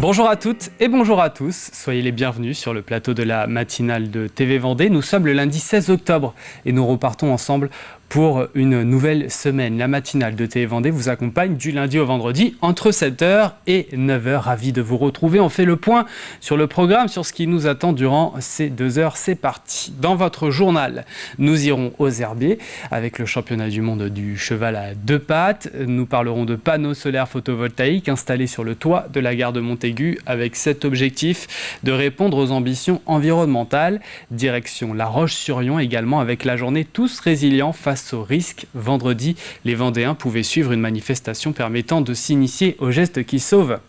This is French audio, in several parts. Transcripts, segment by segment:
Bonjour à toutes et bonjour à tous, soyez les bienvenus sur le plateau de la matinale de TV Vendée. Nous sommes le lundi 16 octobre et nous repartons ensemble pour une nouvelle semaine. La matinale de TV Vendée vous accompagne du lundi au vendredi entre 7h et 9h. Ravi de vous retrouver. On fait le point sur le programme, sur ce qui nous attend durant ces 2 heures. C'est parti. Dans votre journal, nous irons aux herbiers avec le championnat du monde du cheval à 2 pattes. Nous parlerons de panneaux solaires photovoltaïques installés sur le toit de la gare de Montaigu avec cet objectif de répondre aux ambitions environnementales. Direction La Roche-sur-Yon également avec la journée Tous résilients face au risque. Vendredi, les Vendéens pouvaient suivre une manifestation permettant de s'initier aux gestes qui sauvent.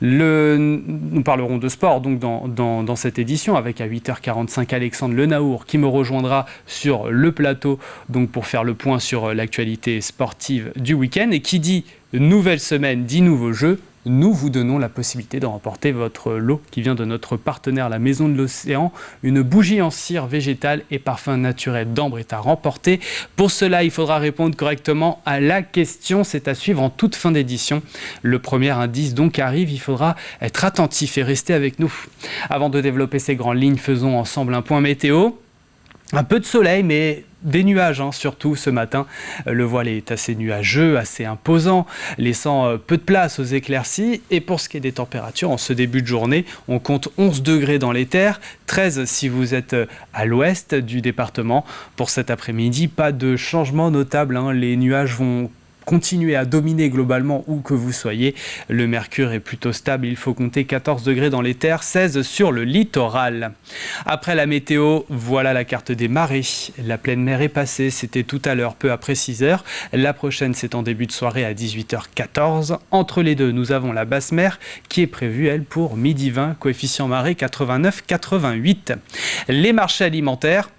Nous parlerons de sport donc dans cette édition avec à 8h45 Alexandre Lenaour qui me rejoindra sur le plateau donc pour faire le point sur l'actualité sportive du week-end. Et qui dit nouvelle semaine dit nouveaux jeux. Nous vous donnons la possibilité de remporter votre lot qui vient de notre partenaire la Maison de l'Océan. Une bougie en cire végétale et parfum naturel d'ambre est à remporter. Pour cela, il faudra répondre correctement à la question. C'est à suivre en toute fin d'édition. Le premier indice donc arrive. Il faudra être attentif et rester avec nous. Avant de développer ces grandes lignes, faisons ensemble un point météo. Un peu de soleil, mais des nuages, surtout ce matin. Le voile est assez nuageux, assez imposant, laissant peu de place aux éclaircies. Et pour ce qui est des températures, en ce début de journée, on compte 11 degrés dans les terres, 13 si vous êtes à l'ouest du département. Pour cet après-midi, pas de changement notable. Les nuages vont continuer à dominer globalement où que vous soyez. Le mercure est plutôt stable, il faut compter 14 degrés dans les terres, 16 sur le littoral. Après la météo, voilà la carte des marées. La pleine mer est passée, c'était tout à l'heure, peu après 6h. La prochaine, c'est en début de soirée à 18h14. Entre les deux, nous avons la basse mer qui est prévue, elle, pour midi 20, coefficient marée 89-88. Les marchés alimentaires,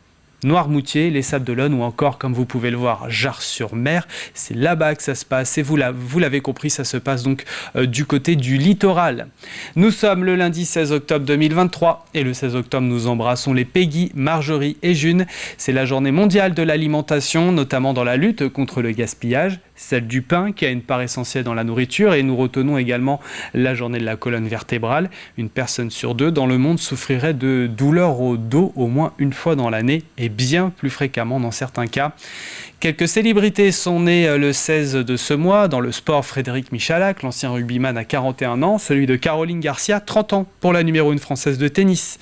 Noirmoutier, les Sables d'Olonne ou encore, comme vous pouvez le voir, Jars-sur-Mer. C'est là-bas que ça se passe et vous l'avez compris, ça se passe donc du côté du littoral. Nous sommes le lundi 16 octobre 2023 et le 16 octobre, nous embrassons les Peggy, Marjorie et June. C'est la journée mondiale de l'alimentation, notamment dans la lutte contre le gaspillage. Celle du pain qui a une part essentielle dans la nourriture et nous retenons également la journée de la colonne vertébrale. Une personne sur 2 dans le monde souffrirait de douleurs au dos au moins une fois dans l'année et bien plus fréquemment dans certains cas. Quelques célébrités sont nées le 16 de ce mois. Dans le sport, Frédéric Michalak, l'ancien rugbyman à 41 ans, celui de Caroline Garcia, 30 ans pour la numéro 1 française de tennis.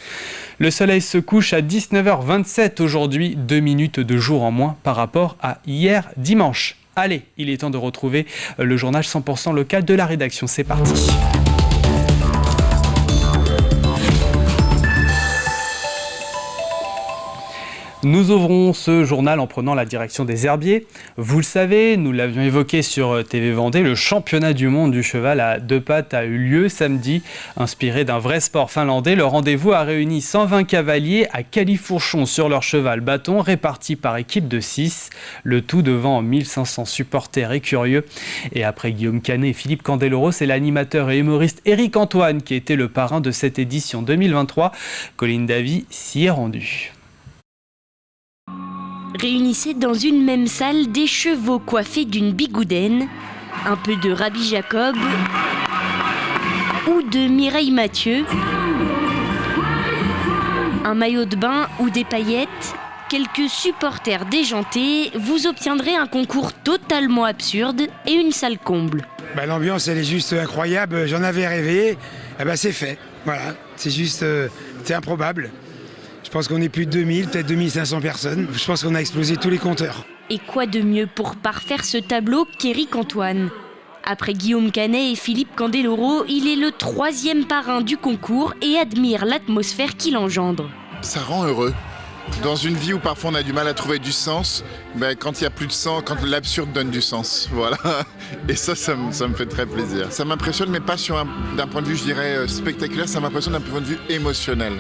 Le soleil se couche à 19h27 aujourd'hui, 2 minutes de jour en moins par rapport à hier dimanche. Allez, il est temps de retrouver le journal 100% local de la rédaction. C'est parti. Nous ouvrons ce journal en prenant la direction des herbiers. Vous le savez, nous l'avions évoqué sur TV Vendée, le championnat du monde du cheval à 2 pattes a eu lieu samedi. Inspiré d'un vrai sport finlandais, le rendez-vous a réuni 120 cavaliers à califourchon sur leur cheval bâton, répartis par équipe de 6. Le tout devant 1500 supporters et curieux. Et après Guillaume Canet et Philippe Candeloro, c'est l'animateur et humoriste Éric Antoine qui était le parrain de cette édition 2023. Colline Davy s'y est rendue. Réunissez dans une même salle des chevaux coiffés d'une bigoudaine, un peu de Rabbi Jacob ou de Mireille Mathieu, un maillot de bain ou des paillettes, quelques supporters déjantés, vous obtiendrez un concours totalement absurde et une salle comble. L'ambiance elle est juste incroyable, j'en avais rêvé, c'est fait, voilà, c'est juste, c'est improbable. Je pense qu'on est plus de 2000, peut-être 2500 personnes. Je pense qu'on a explosé tous les compteurs. Et quoi de mieux pour parfaire ce tableau qu'Éric Antoine ? Après Guillaume Canet et Philippe Candeloro, il est le 3e parrain du concours et admire l'atmosphère qu'il engendre. Ça rend heureux. Dans une vie où parfois on a du mal à trouver du sens, quand il n'y a plus de sens, quand l'absurde donne du sens, voilà. Et ça me fait très plaisir. Ça m'impressionne, mais pas d'un point de vue, je dirais, spectaculaire, ça m'impressionne d'un point de vue émotionnel.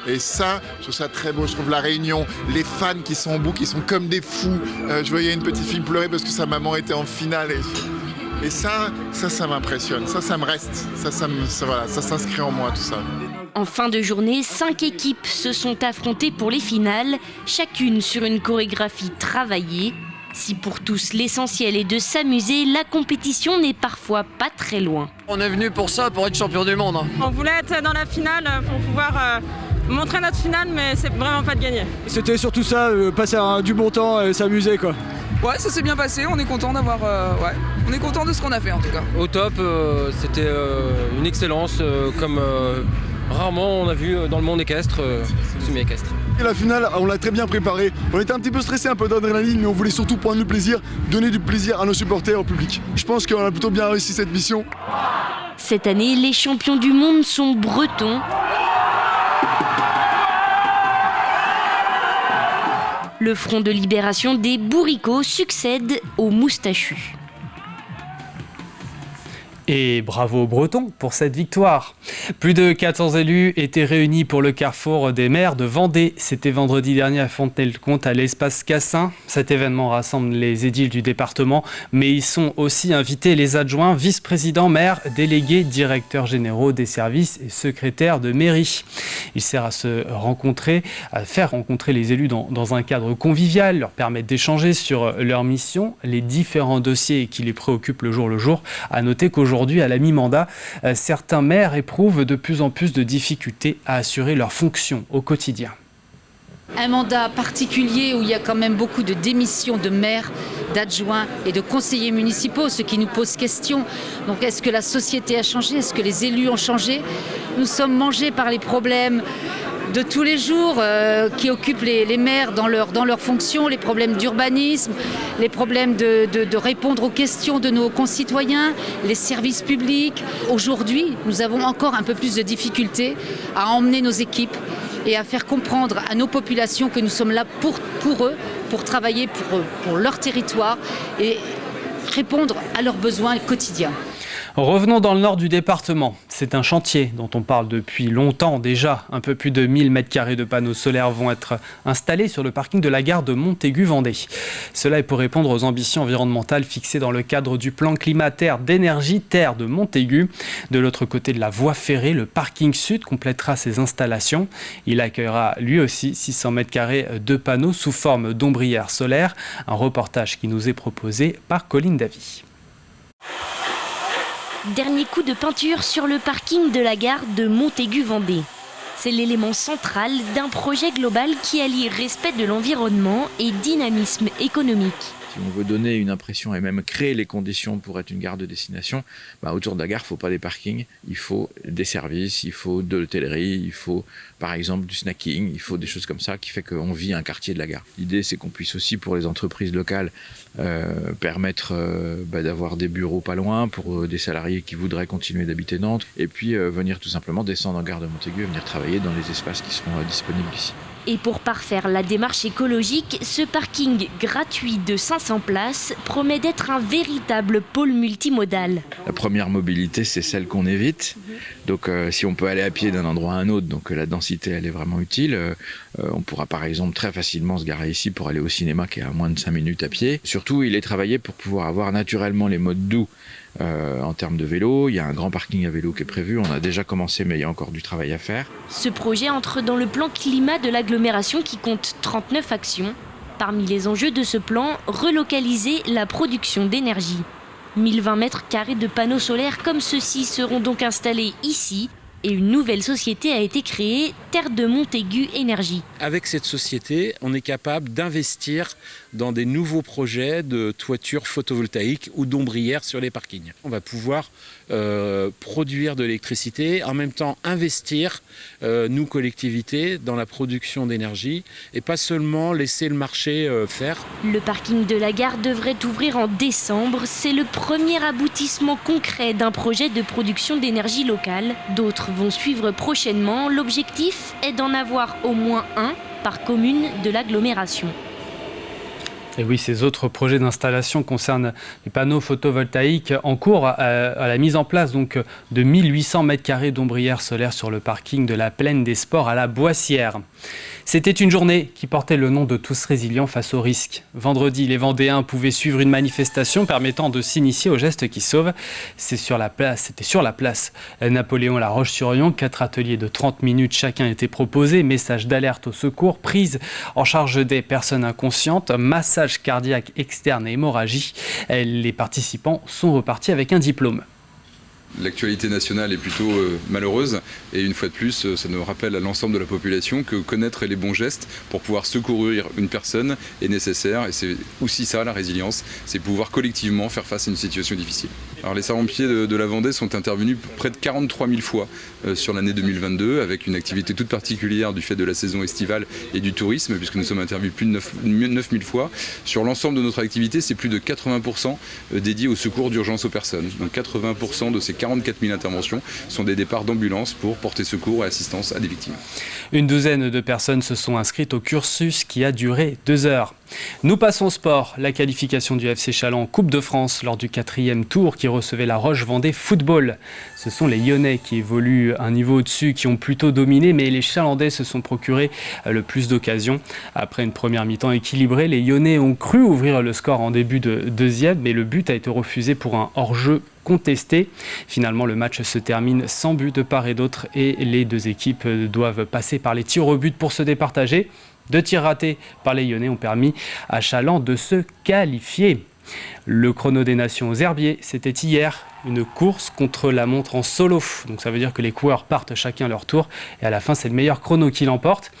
Et ça, je trouve ça très beau. Je trouve la réunion, les fans qui sont au bout, qui sont comme des fous. Je voyais une petite fille pleurer parce que sa maman était en finale. Et ça m'impressionne. Ça me reste. Ça s'inscrit en moi, tout ça. En fin de journée, 5 équipes se sont affrontées pour les finales, chacune sur une chorégraphie travaillée. Si pour tous l'essentiel est de s'amuser, la compétition n'est parfois pas très loin. On est venu pour ça, pour être champion du monde. On voulait être dans la finale pour pouvoir montrer notre finale, mais c'est vraiment pas de gagner. C'était surtout ça, passer du bon temps et s'amuser quoi. Ouais, ça s'est bien passé, on est content d'avoir... on est content de ce qu'on a fait en tout cas. Au top, c'était une excellence comme rarement on a vu dans le monde équestre, semi-équestre. Et la finale, on l'a très bien préparée. On était un petit peu stressé, un peu d'adrénaline, mais on voulait surtout prendre du plaisir, donner du plaisir à nos supporters, au public. Je pense qu'on a plutôt bien réussi cette mission. Cette année, les champions du monde sont bretons. Le front de libération des bourricots succède aux moustachus. Et bravo aux Bretons pour cette victoire. Plus de 14 élus étaient réunis pour le carrefour des maires de Vendée. C'était vendredi dernier à Fontenay-le-Comte à l'espace Cassin. Cet événement rassemble les édiles du département, mais ils sont aussi invités les adjoints, vice-présidents, maires, délégués, directeurs généraux des services et secrétaires de mairie. Il sert à faire rencontrer les élus dans un cadre convivial, leur permettre d'échanger sur leur mission, les différents dossiers qui les préoccupent le jour. À noter qu'aujourd'hui, à la mi-mandat, certains maires éprouvent de plus en plus de difficultés à assurer leurs fonctions au quotidien. Un mandat particulier où il y a quand même beaucoup de démissions de maires, d'adjoints et de conseillers municipaux, ce qui nous pose question. Donc est-ce que la société a changé? Est-ce que les élus ont changé? Nous sommes mangés par les problèmes de tous les jours qui occupent les maires dans leurs fonctions, les problèmes d'urbanisme, les problèmes de répondre aux questions de nos concitoyens, les services publics. Aujourd'hui, nous avons encore un peu plus de difficultés à emmener nos équipes et à faire comprendre à nos populations que nous sommes là pour eux, pour travailler pour leur territoire et répondre à leurs besoins quotidiens. Revenons dans le nord du département. C'est un chantier dont on parle depuis longtemps déjà. Un peu plus de 1000 m² de panneaux solaires vont être installés sur le parking de la gare de Montaigu-Vendée. Cela est pour répondre aux ambitions environnementales fixées dans le cadre du plan climat-terre d'énergie terre de Montaigu. De l'autre côté de la voie ferrée, le parking sud complétera ces installations. Il accueillera lui aussi 600 m² de panneaux sous forme d'ombrières solaires. Un reportage qui nous est proposé par Colline Davy. Dernier coup de peinture sur le parking de la gare de Montaigu-Vendée. C'est l'élément central d'un projet global qui allie respect de l'environnement et dynamisme économique. Si on veut donner une impression et même créer les conditions pour être une gare de destination, autour de la gare, il ne faut pas des parkings, il faut des services, il faut de l'hôtellerie, il faut par exemple du snacking, il faut des choses comme ça qui fait qu'on vit un quartier de la gare. L'idée, c'est qu'on puisse aussi pour les entreprises locales permettre d'avoir des bureaux pas loin pour des salariés qui voudraient continuer d'habiter Nantes et puis venir tout simplement descendre en gare de Montaigu et venir travailler dans les espaces qui seront disponibles ici. Et pour parfaire la démarche écologique, ce parking gratuit de 500 places promet d'être un véritable pôle multimodal. La première mobilité, c'est celle qu'on évite. Donc si on peut aller à pied d'un endroit à un autre, donc la densité elle est vraiment utile. On pourra par exemple très facilement se garer ici pour aller au cinéma qui est à moins de 5 minutes à pied. Surtout, il est travaillé pour pouvoir avoir naturellement les modes doux en termes de vélo. Il y a un grand parking à vélo qui est prévu. On a déjà commencé, mais il y a encore du travail à faire. Ce projet entre dans le plan climat de l'agglomération qui compte 39 actions. Parmi les enjeux de ce plan, relocaliser la production d'énergie. 1020 m² de panneaux solaires comme ceux-ci seront donc installés ici. Et une nouvelle société a été créée, Terre de Montaigu Énergie. Avec cette société, on est capable d'investir dans des nouveaux projets de toitures photovoltaïques ou d'ombrières sur les parkings. On va pouvoir produire de l'électricité, en même temps investir, nous collectivités, dans la production d'énergie et pas seulement laisser le marché faire. Le parking de la gare devrait ouvrir en décembre. C'est le premier aboutissement concret d'un projet de production d'énergie locale. D'autres vont suivre prochainement. L'objectif est d'en avoir au moins un par commune de l'agglomération. Et oui, ces autres projets d'installation concernent les panneaux photovoltaïques en cours à la mise en place donc, de 1800 m² d'ombrières solaires sur le parking de la Plaine des Sports à la Boissière. C'était une journée qui portait le nom de Tous résilients face au risque. Vendredi, les Vendéens pouvaient suivre une manifestation permettant de s'initier aux gestes qui sauvent. C'était sur la place Napoléon La Roche-sur-Yon. 4 ateliers de 30 minutes chacun étaient proposés. Message d'alerte au secours, prise en charge des personnes inconscientes, massage massage cardiaque externe et hémorragie. Les participants sont repartis avec un diplôme. L'actualité nationale est plutôt malheureuse et une fois de plus, ça nous rappelle à l'ensemble de la population que connaître les bons gestes pour pouvoir secourir une personne est nécessaire et c'est aussi ça la résilience, c'est pouvoir collectivement faire face à une situation difficile. Alors les sapeurs-pompiers de la Vendée sont intervenus près de 43 000 fois sur l'année 2022 avec une activité toute particulière du fait de la saison estivale et du tourisme puisque nous sommes intervenus plus de 9 000 fois. Sur l'ensemble de notre activité, c'est plus de 80% dédié au secours d'urgence aux personnes. Donc 80% de ces 44 000 interventions sont des départs d'ambulance pour porter secours et assistance à des victimes. Une douzaine de personnes se sont inscrites au cursus qui a duré 2 heures. Nous passons au sport. La qualification du FC Challans en Coupe de France lors du 4e tour qui recevait la Roche-Vendée Football. Ce sont les Lyonnais qui évoluent un niveau au-dessus, qui ont plutôt dominé, mais les Chalandais se sont procurés le plus d'occasions. Après une première mi-temps équilibrée, les Lyonnais ont cru ouvrir le score en début de deuxième, mais le but a été refusé pour un hors-jeu contesté. Finalement, le match se termine sans but de part et d'autre et les deux équipes doivent passer par les tirs au but pour se départager. 2 tirs ratés par les Lyonnais ont permis à Challans de se qualifier. Le chrono des nations aux herbiers, c'était hier une course contre la montre en solo. Donc ça veut dire que les coureurs partent chacun leur tour et à la fin c'est le meilleur chrono qui l'emporte.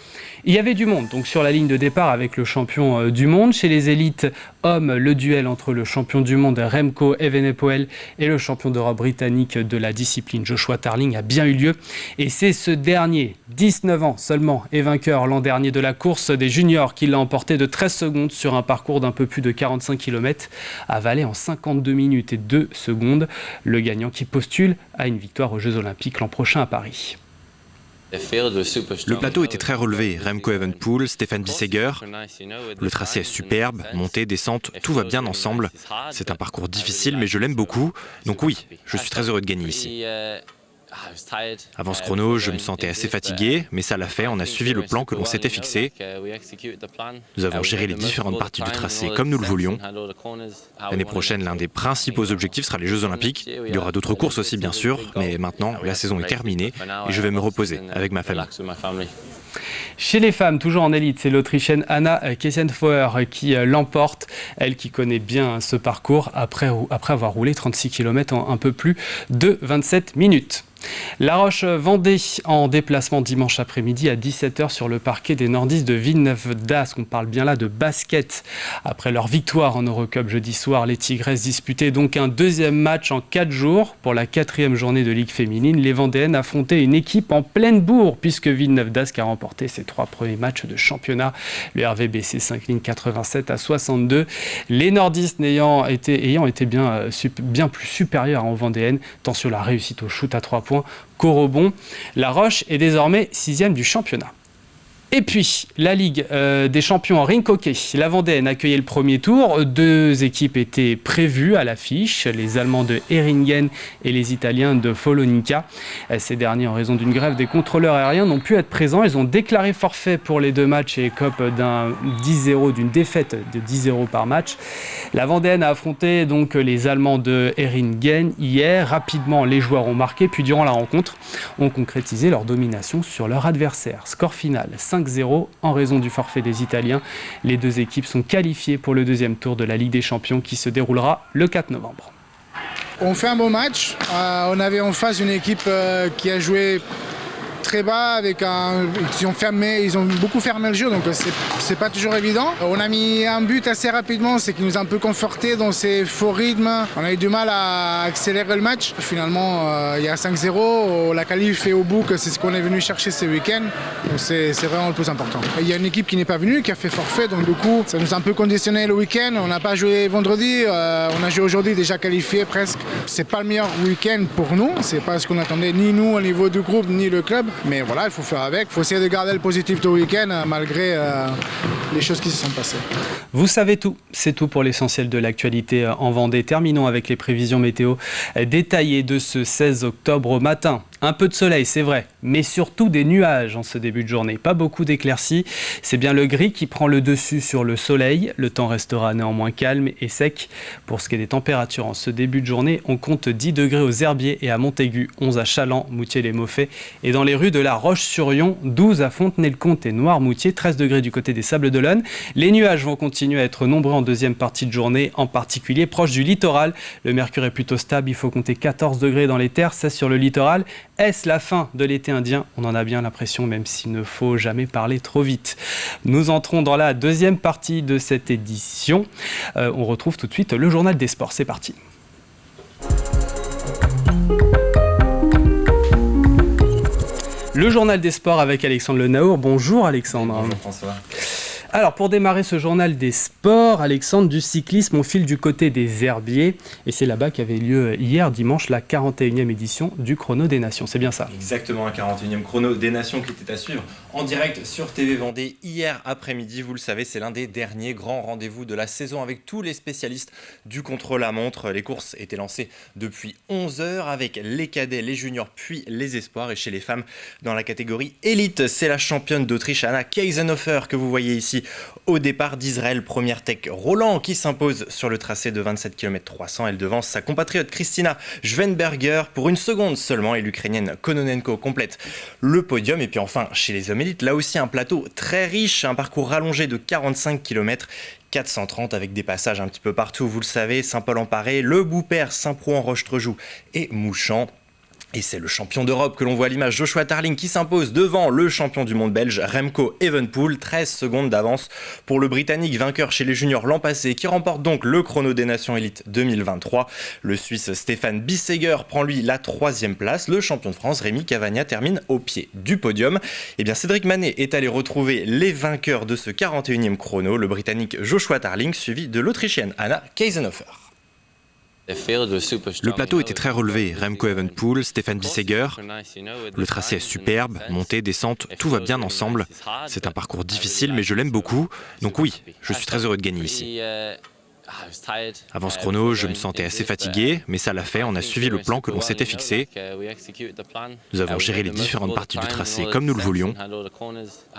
Il y avait du monde donc sur la ligne de départ avec le champion du monde. Chez les élites hommes, le duel entre le champion du monde Remco Evenepoel et le champion d'Europe britannique de la discipline Joshua Tarling a bien eu lieu. Et c'est ce dernier, 19 ans seulement, et vainqueur l'an dernier de la course des juniors qui l'a emporté de 13 secondes sur un parcours d'un peu plus de 45 km, avalé en 52 minutes et 2 secondes. Le gagnant qui postule à une victoire aux Jeux Olympiques l'an prochain à Paris. Le plateau était très relevé, Remco Evenepoel, Stefan Bissegger. Le tracé est superbe, montée, descente, tout va bien ensemble. C'est un parcours difficile mais je l'aime beaucoup, donc oui, je suis très heureux de gagner ici. Avant ce chrono, je me sentais assez fatigué, mais ça l'a fait, on a suivi le plan que l'on s'était fixé. Nous avons géré les différentes parties du tracé comme nous le voulions. L'année prochaine, l'un des principaux objectifs sera les Jeux Olympiques. Il y aura d'autres courses aussi, bien sûr, mais maintenant, la saison est terminée et je vais me reposer avec ma famille. Chez les femmes, toujours en élite, c'est l'Autrichienne Anna Kessenfauer qui l'emporte. Elle qui connaît bien ce parcours après avoir roulé 36 km en un peu plus de 27 minutes. La Roche-Vendée en déplacement dimanche après-midi à 17h sur le parquet des nordistes de Villeneuve-d'Ascq. On parle bien là de basket. Après leur victoire en Eurocup jeudi soir, les Tigresses disputaient donc un deuxième match en 4 jours. Pour la 4e journée de Ligue féminine, les Vendéennes affrontaient une équipe en pleine bourre puisque Villeneuve-d'Ascq a remporté ses 3 premiers matchs de championnat. Le RVBC s'incline 87-62. Les nordistes ayant été bien plus supérieurs aux Vendéennes, tant sur la réussite au shoot à 3 points qu'au rebond. La Roche est désormais 6e du championnat. Et puis, la Ligue des champions en rink hockey. La Vendéenne accueillait le premier tour. 2 équipes étaient prévues à l'affiche. Les Allemands de Heringen et les Italiens de Follonica. Ces derniers, en raison d'une grève des contrôleurs aériens, n'ont pu être présents. Ils ont déclaré forfait pour les 2 matchs et écopent d'une défaite de 10-0 par match. La Vendéenne a affronté donc les Allemands de Heringen hier. Rapidement, les joueurs ont marqué. Puis durant la rencontre, ont concrétisé leur domination sur leur adversaire. Score final 5-0 en raison du forfait des Italiens. Les 2 équipes sont qualifiées pour le 2e tour de la Ligue des Champions qui se déroulera le 4 novembre. On fait un bon match. On avait en face une équipe qui a joué très bas, ils ont beaucoup fermé le jeu, donc c'est pas toujours évident. On a mis un but assez rapidement, c'est qui nous a un peu conforté dans ces faux rythmes. On a eu du mal à accélérer le match. Finalement, il y a 5-0, la qualif est au bout, que c'est ce qu'on est venu chercher ce week-end. Donc c'est vraiment le plus important. Il y a une équipe qui n'est pas venue, qui a fait forfait, donc du coup, ça nous a un peu conditionné le week-end. On n'a pas joué vendredi, on a joué aujourd'hui, déjà qualifié presque. C'est pas le meilleur week-end pour nous, c'est pas ce qu'on attendait, ni nous au niveau du groupe, ni le club. Mais voilà, il faut faire avec, il faut essayer de garder le positif du week-end malgré les choses qui se sont passées. Vous savez tout, c'est tout pour l'essentiel de l'actualité en Vendée. Terminons avec les prévisions météo détaillées de ce 16 octobre au matin. Un peu de soleil, c'est vrai, mais surtout des nuages en ce début de journée. Pas beaucoup d'éclaircies. C'est bien le gris qui prend le dessus sur le soleil. Le temps restera néanmoins calme et sec. Pour ce qui est des températures en ce début de journée, on compte 10 degrés aux Herbiers et à Montaigu, 11 à Chaland, Moutier-les-Mauffais. Et dans les rues de La Roche-sur-Yon, 12 à Fontenay-le-Comte et Noirmoutier, 13 degrés du côté des Sables-d'Olonne. Les nuages vont continuer à être nombreux en deuxième partie de journée, en particulier proche du littoral. Le mercure est plutôt stable, il faut compter 14 degrés dans les terres, 16 sur le littoral. Est-ce la fin de l'été indien? On en a bien l'impression, même s'il ne faut jamais parler trop vite. Nous entrons dans la deuxième partie de cette édition. On retrouve tout de suite le journal des sports. C'est parti. Le journal des sports avec Alexandre Le Naour. Bonjour Alexandre. Bonjour François. Alors pour démarrer ce journal des sports, Alexandre, du cyclisme, on file du côté des Herbiers. Et c'est là-bas qu'avait lieu hier dimanche la 41e édition du Chrono des Nations. C'est bien ça? Exactement, un 41e Chrono des Nations qui était à suivre en direct sur TV Vendée hier après-midi. Vous le savez, c'est l'un des derniers grands rendez-vous de la saison avec tous les spécialistes du contre-la-montre. Les courses étaient lancées depuis 11h avec les cadets, les juniors puis les espoirs. Et chez les femmes, dans la catégorie élite, c'est la championne d'Autriche Anna Keisenhofer que vous voyez ici au départ d'Israël. Première tech Roland qui s'impose sur le tracé de 27 km 300. Elle devance sa compatriote Kristina Schwenberger pour une seconde seulement et l'Ukrainienne Kononenko complète le podium. Et puis enfin, chez les hommes élites, là aussi un plateau très riche, un parcours rallongé de 45 km 430 avec des passages un petit peu partout, vous le savez, Saint-Paul-en-Paré, Le Boupère, Saint-Proux-en-Rochetrejou et Mouchamp. Et c'est le champion d'Europe que l'on voit à l'image, Joshua Tarling, qui s'impose devant le champion du monde belge, Remco Evenepoel. 13 secondes d'avance pour le Britannique, vainqueur chez les juniors l'an passé, qui remporte donc le Chrono des Nations Élite 2023. Le Suisse Stéphane Bissegger prend lui la 3e place. Le champion de France, Rémi Cavagna, termine au pied du podium. Et bien Cédric Manet est allé retrouver les vainqueurs de ce 41e chrono, le Britannique Joshua Tarling, suivi de l'Autrichienne Anna Keisenhofer. Le plateau était très relevé, Remco Evenepoel, Stéphane Bissegger. Le tracé est superbe, montée, descente, tout va bien ensemble. C'est un parcours difficile mais je l'aime beaucoup, donc oui, je suis très heureux de gagner ici. Avant ce chrono, je me sentais assez fatigué, mais ça l'a fait, on a suivi le plan que l'on s'était fixé. Nous avons géré les différentes parties du tracé comme nous le voulions.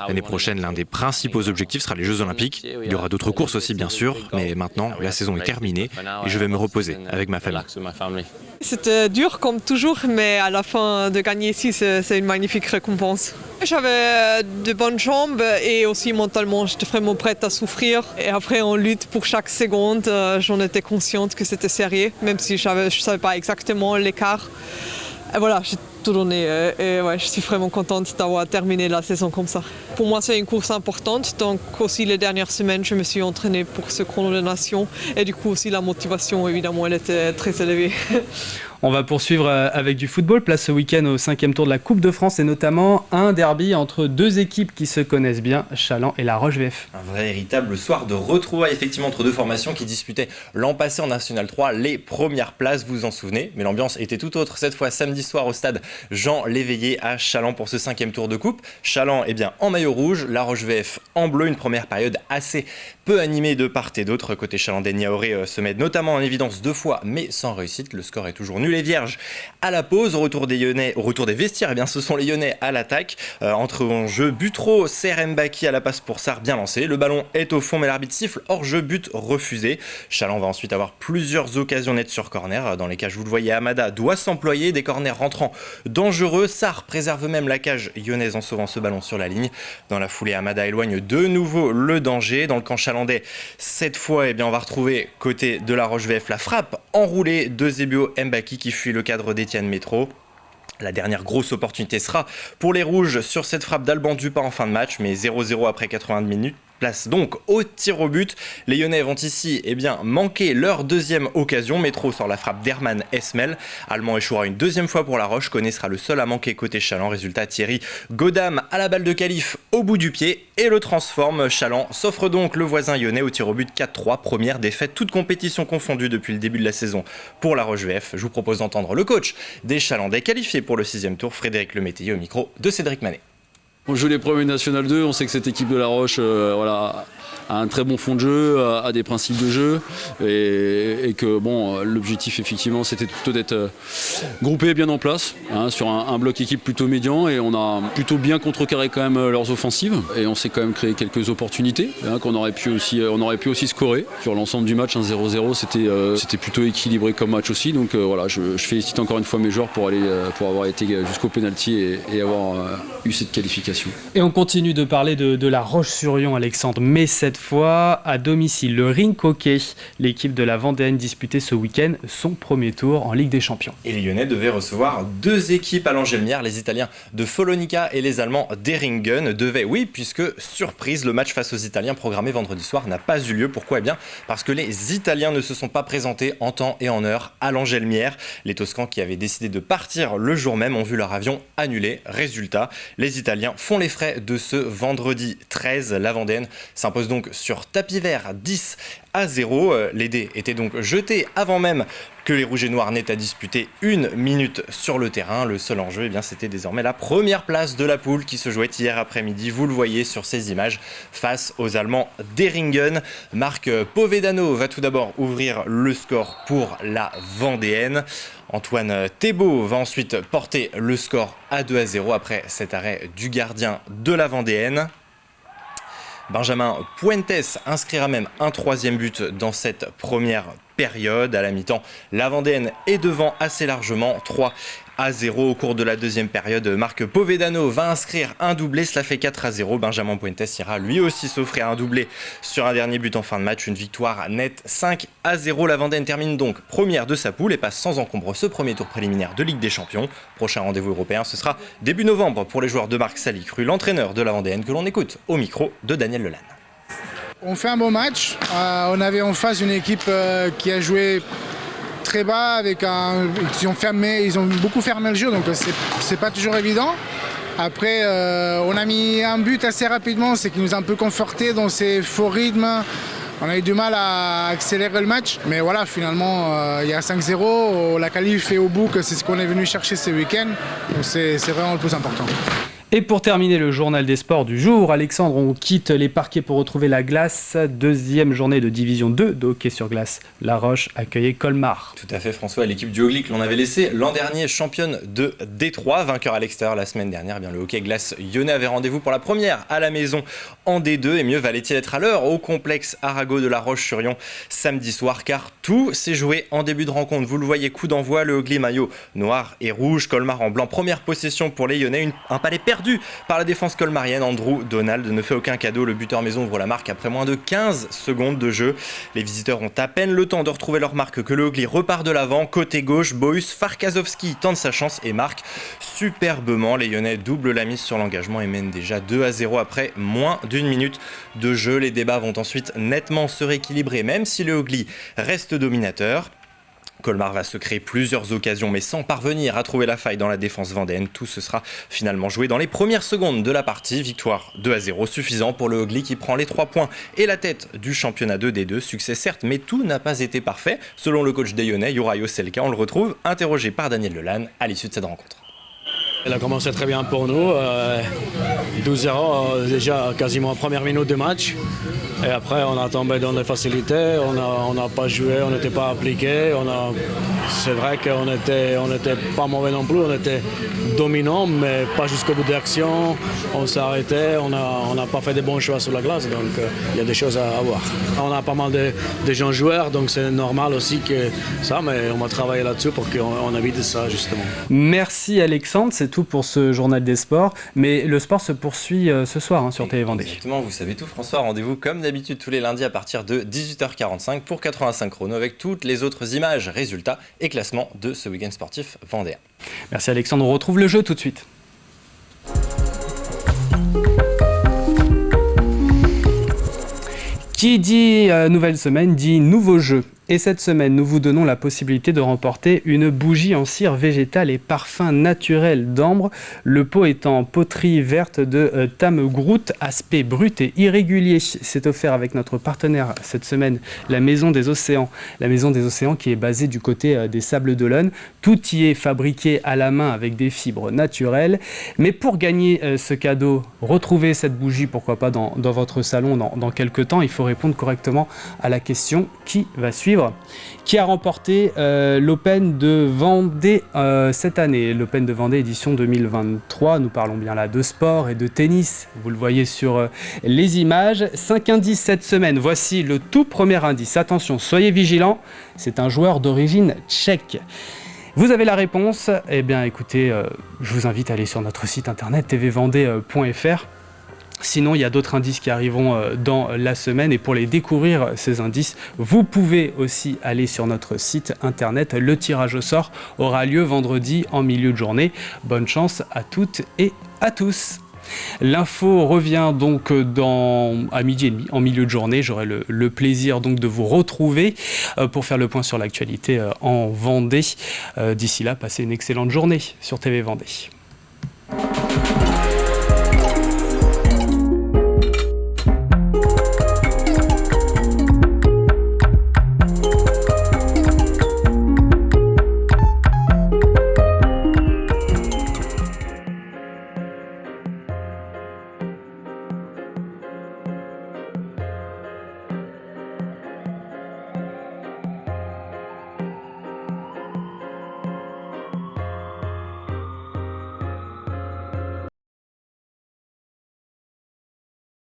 L'année prochaine, l'un des principaux objectifs sera les Jeux Olympiques. Il y aura d'autres courses aussi, bien sûr, mais maintenant, la saison est terminée et je vais me reposer avec ma famille. C'était dur comme toujours, mais à la fin de gagner ici, c'est une magnifique récompense. J'avais de bonnes jambes et aussi mentalement, j'étais vraiment prête à souffrir. Et après, on lutte pour chaque seconde. J'en étais consciente que c'était sérieux, même si je ne savais pas exactement l'écart. Et voilà, j'ai tout donné et ouais, je suis vraiment contente d'avoir terminé la saison comme ça. Pour moi, c'est une course importante, donc aussi les dernières semaines, je me suis entraînée pour ce Chrono des Nations et du coup aussi la motivation, évidemment, elle était très élevée. On va poursuivre avec du football. Place ce week-end au 5e tour de la Coupe de France et notamment un derby entre deux équipes qui se connaissent bien, Chaland et La Roche VF. Un vrai véritable soir de retrouvailles effectivement entre deux formations qui disputaient l'an passé en National 3 les premières places, vous vous en souvenez. Mais l'ambiance était tout autre cette fois samedi soir au stade Jean Léveillé à Chaland pour ce 5e tour de coupe. Chaland est bien en maillot rouge, La Roche VF en bleu. Une première période assez peu animée de part et d'autre. Côté chalandais, Niaoré se met notamment en évidence 2 fois mais sans réussite. Le score est toujours nul et vierge à la pause. Au retour des vestiaires, eh bien, ce sont les Lyonnais à l'attaque. Entre en jeu, Butro, Serembaki à la passe pour Sarr bien lancé. Le ballon est au fond mais l'arbitre siffle hors jeu, but refusé. Chaland va ensuite avoir plusieurs occasions nettes sur corner. Dans les cages, vous le voyez, Amada doit s'employer. Des corners rentrants dangereux. Sarr préserve même la cage lyonnaise en sauvant ce ballon sur la ligne. Dans la foulée, Amada éloigne de nouveau le danger. Dans le camp chalandais, cette fois, eh bien, on va retrouver côté de La Roche VF la frappe enroulée de Zebio Mbaki qui fuit le cadre d'Étienne Métro. La dernière grosse opportunité sera pour les Rouges sur cette frappe d'Alban Dupin en fin de match, mais 0-0 après 80 minutes. Place donc au tir au but. Les Lyonnais vont ici manquer leur deuxième occasion. Métro sort la frappe d'Herman Esmel. Allemand échouera une deuxième fois pour La Roche. Koné sera le seul à manquer côté Chaland. Résultat, Thierry Godam à la balle de qualif au bout du pied et le transforme. Chaland s'offre donc le voisin lyonnais au tir au but 4-3. Première défaite, toute compétition confondue depuis le début de la saison pour La Roche VF. Je vous propose d'entendre le coach des Chalandais qualifié pour le 6e tour, Frédéric Lemétayer, au micro de Cédric Manet. On joue les premiers National 2, on sait que cette équipe de La Roche a un très bon fond de jeu, a des principes de jeu et que bon, l'objectif effectivement c'était plutôt d'être groupé bien en place sur un bloc équipe plutôt médian et on a plutôt bien contrecarré quand même leurs offensives et on s'est quand même créé quelques opportunités qu'on aurait pu aussi scorer sur l'ensemble du match. 0-0 c'était plutôt équilibré comme match aussi, donc voilà, je félicite encore une fois mes joueurs pour avoir été jusqu'au pénalty et avoir eu cette qualification. Et on continue de parler de la Roche-sur-Yon, Alexandre, mais cette fois à domicile. Le Rink Hockey, l'équipe de la Vendéenne disputait ce week-end son premier tour en Ligue des Champions. Et les Lyonnais devaient recevoir deux équipes à l'Angelmière, les Italiens de Follonica et les Allemands d'Eringen puisque surprise, le match face aux Italiens programmé vendredi soir n'a pas eu lieu. Pourquoi ? Eh bien parce que les Italiens ne se sont pas présentés en temps et en heure à l'Angelmière. Les Toscans qui avaient décidé de partir le jour même ont vu leur avion annulé. Résultat, les Italiens font les frais de ce vendredi 13. La Vendéenne s'impose donc sur tapis vert 10-0. Les dés étaient donc jetés avant même que les Rouges et Noirs n'aient à disputer 1 minute sur le terrain. Le seul enjeu, eh bien, c'était désormais la première place de la poule qui se jouait hier après-midi. Vous le voyez sur ces images face aux Allemands d'Eringen. Marc Povedano va tout d'abord ouvrir le score pour la Vendéenne. Antoine Thébault va ensuite porter le score à 2-0 après cet arrêt du gardien de la Vendéenne. Benjamin Puentes inscrira même un troisième but dans cette première période. À la mi-temps, la Vendéenne est devant assez largement, 3-0 au cours de la deuxième période. Marc Povedano va inscrire un doublé, cela fait 4-0. Benjamin Puentes ira lui aussi s'offrir un doublé sur un dernier but en fin de match. Une victoire nette 5-0. La Vendéenne termine donc première de sa poule et passe sans encombre ce premier tour préliminaire de Ligue des Champions. Prochain rendez-vous européen, ce sera début novembre pour les joueurs de Marc Salicru, l'entraîneur de la Vendéenne que l'on écoute au micro de Daniel Lelanne. On fait un bon match. On avait en face une équipe qui a joué très bas, ils ont beaucoup fermé le jeu, donc c'est pas toujours évident. Après, on a mis un but assez rapidement, c'est qui nous a un peu conforté dans ces faux rythmes. On a eu du mal à accélérer le match, mais voilà, finalement, il y a 5-0. La qualif est au bout, que c'est ce qu'on est venu chercher ce week-end. Donc c'est vraiment le plus important. Et pour terminer le journal des sports du jour, Alexandre, on quitte les parquets pour retrouver la glace. Deuxième journée de division 2 de hockey sur glace. La Roche accueillait Colmar. Tout à fait, François. L'équipe du Hockey que l'on avait laissé l'an dernier championne de Détroit, vainqueur à l'extérieur la semaine dernière. Bien, le hockey glace lyonnais avait rendez-vous pour la première à la maison en D2. Et mieux valait-il être à l'heure au complexe Arago de la Roche-sur-Yon samedi soir, car tout s'est joué en début de rencontre. Vous le voyez, coup d'envoi, le Hockey maillot noir et rouge, Colmar en blanc. Première possession pour les Lyonnais, un palais perdu par la défense colmarienne. Andrew Donald ne fait aucun cadeau. Le buteur maison ouvre la marque après moins de 15 secondes de jeu. Les visiteurs ont à peine le temps de retrouver leur marque que le Hockey repart de l'avant. Côté gauche, Bohus Farkazowski tente sa chance et marque superbement. Les Lyonnais doublent la mise sur l'engagement et mènent déjà 2-0 après moins d'une minute de jeu. Les débats vont ensuite nettement se rééquilibrer, même si le Hockey reste dominateur. Colmar va se créer plusieurs occasions, mais sans parvenir à trouver la faille dans la défense vendéenne. Tout se sera finalement joué dans les premières secondes de la partie. Victoire 2-0, suffisant pour le Hockey qui prend les 3 points et la tête du championnat 2 D2. Succès certes, mais tout n'a pas été parfait. Selon le coach des Lyonnais, Juraj Oselka, on le retrouve interrogé par Daniel Lelanne à l'issue de cette rencontre. Elle a commencé très bien pour nous, 12-0 déjà quasiment en première minute de match. Et après on a tombé dans les facilités, on n'a pas joué, on n'était pas appliqué. C'est vrai qu'on n'était pas mauvais non plus, on était dominant, mais pas jusqu'au bout d'action. On s'est arrêté, on n'a pas fait de bons choix sur la glace, donc il y a des choses à voir. On a pas mal de jeunes joueurs, donc c'est normal aussi que ça, mais on va travailler là-dessus pour qu'on évite ça justement. Merci Alexandre, c'est tout pour ce journal des sports, mais le sport se poursuit ce soir sur Télé Vendée. Exactement, vous savez tout François, rendez-vous comme d'habitude tous les lundis à partir de 18h45 pour 85 chrono avec toutes les autres images, résultats et classements de ce week-end sportif vendéen. Merci Alexandre, on retrouve le jeu tout de suite. Qui dit nouvelle semaine dit nouveau jeu. Et cette semaine, nous vous donnons la possibilité de remporter une bougie en cire végétale et parfum naturel d'ambre. Le pot est en poterie verte de Tamegrout, aspect brut et irrégulier. C'est offert avec notre partenaire cette semaine, la Maison des Océans. La Maison des Océans qui est basée du côté des Sables d'Olonne. Tout y est fabriqué à la main avec des fibres naturelles. Mais pour gagner ce cadeau, retrouvez cette bougie, pourquoi pas dans votre salon dans quelques temps. Il faut répondre correctement à la question qui va suivre. Qui a remporté l'Open de Vendée cette année. L'Open de Vendée édition 2023. Nous parlons bien là de sport et de tennis. Vous le voyez sur les images. 5 indices cette semaine. Voici le tout premier indice. Attention, soyez vigilants. C'est un joueur d'origine tchèque. Vous avez la réponse. Eh bien, écoutez, je vous invite à aller sur notre site internet tvvendée.fr. Sinon, il y a d'autres indices qui arriveront dans la semaine et pour les découvrir, ces indices, vous pouvez aussi aller sur notre site internet. Le tirage au sort aura lieu vendredi en milieu de journée. Bonne chance à toutes et à tous. L'info revient donc à midi et demi, en milieu de journée. J'aurai le plaisir donc de vous retrouver pour faire le point sur l'actualité en Vendée. D'ici là, passez une excellente journée sur TV Vendée.